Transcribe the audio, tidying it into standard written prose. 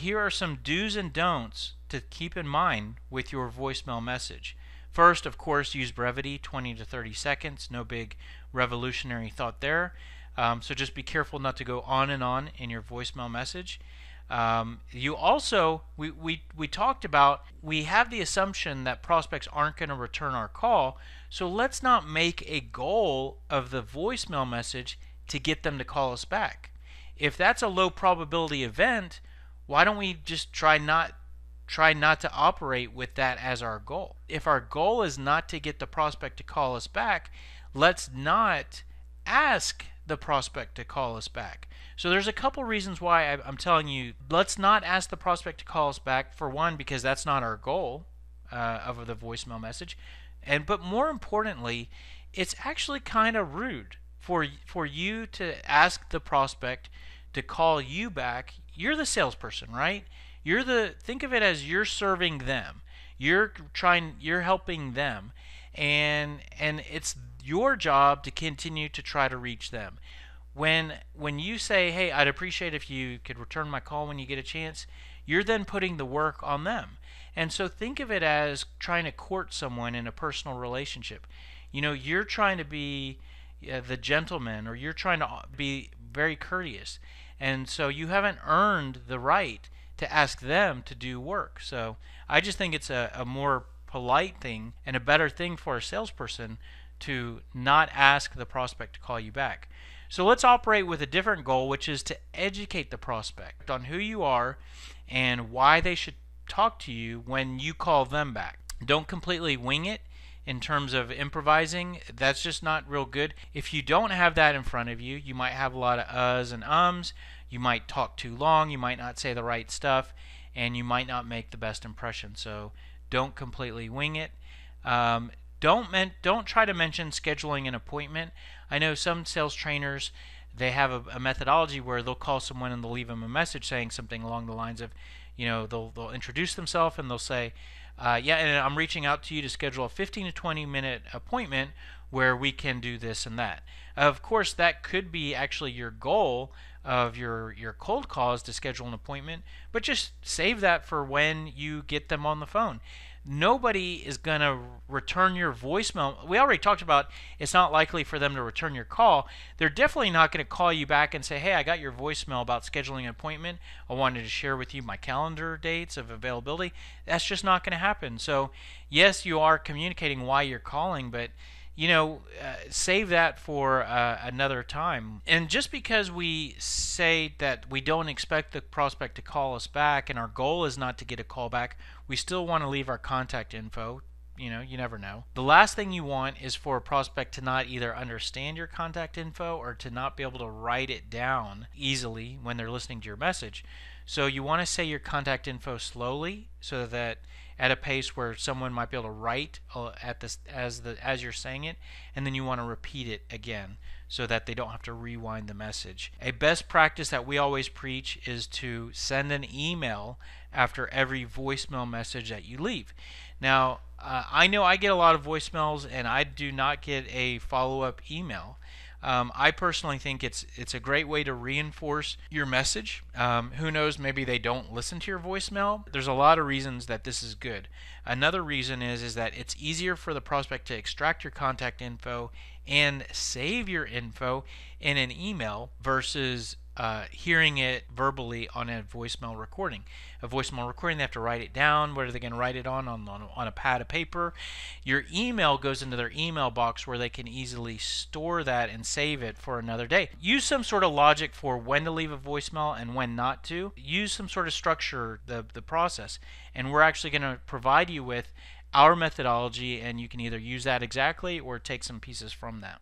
Here are some do's and don'ts to keep in mind with your voicemail message. First, of course, use brevity, 20 to 30 seconds. No big revolutionary thought there. So just be careful not to go on and on in your voicemail message. You also, we talked about, we have the assumption that prospects aren't going to return our call, so let's not make a goal of the voicemail message to get them to call us back. If that's a low probability event, why don't we just try not to operate with that as our goal? If our goal is not to get the prospect to call us back, let's not ask the prospect to call us back. So there's a couple reasons why I'm telling you, let's not ask the prospect to call us back. For one, because that's not our goal of the voicemail message, but more importantly, it's actually kind of rude for you to ask the prospect to call you back. You're the salesperson, right? Think of it as you're serving them. You're helping them, and it's your job to continue to try to reach them. When you say, "Hey, I'd appreciate if you could return my call when you get a chance," you're then putting the work on them. And so think of it as trying to court someone in a personal relationship. You're trying to be the gentleman, or you're trying to be very courteous, and so you haven't earned the right to ask them to do work. So I just think it's a more polite thing and a better thing for a salesperson to not ask the prospect to call you back. So let's operate with a different goal, which is to educate the prospect on who you are and why they should talk to you when you call them back. Don't completely wing it in terms of improvising. That's just not real good. If you don't have that in front of you, you might have a lot of uhs and ums. You might talk too long. You might not say the right stuff, and you might not make the best impression. So don't completely wing it. Don't try to mention scheduling an appointment. I know some sales trainers, they have a methodology where they'll call someone and they'll leave them a message saying something along the lines of, they'll introduce themselves and they'll say, yeah, and I'm reaching out to you to schedule a 15 to 20 minute appointment where we can do this and that. Of course, that could be actually your goal of your cold calls, to schedule an appointment, but just save that for when you get them on the phone. Nobody is going to return your voicemail. We already talked about it's not likely for them to return your call. They're definitely not going to call you back and say, "Hey, I got your voicemail about scheduling an appointment. I wanted to share with you my calendar dates of availability." That's just not going to happen. So yes, you are communicating why you're calling, but save that for another time. And just because we say that we don't expect the prospect to call us back and our goal is not to get a call back, we still want to leave our contact info. You never know. The last thing you want is for a prospect to not either understand your contact info or to not be able to write it down easily when they're listening to your message. So you want to say your contact info slowly, so that at a pace where someone might be able to write as you're saying it, and then you want to repeat it again so that they don't have to rewind the message. A best practice that we always preach is to send an email after every voicemail message that you leave. Now, I know I get a lot of voicemails and I do not get a follow-up email. I personally think it's a great way to reinforce your message. Who knows, maybe they don't listen to your voicemail. There's a lot of reasons that this is good. Another reason is that it's easier for the prospect to extract your contact info and save your info in an email versus hearing it verbally on a voicemail recording. A voicemail recording, they have to write it down. What are they going to write it on a pad of paper? Your email goes into their email box where they can easily store that and save it for another day. Use some sort of logic for when to leave a voicemail and when not to. Use some sort of structure the process, and we're actually going to provide you with our methodology, and you can either use that exactly or take some pieces from that.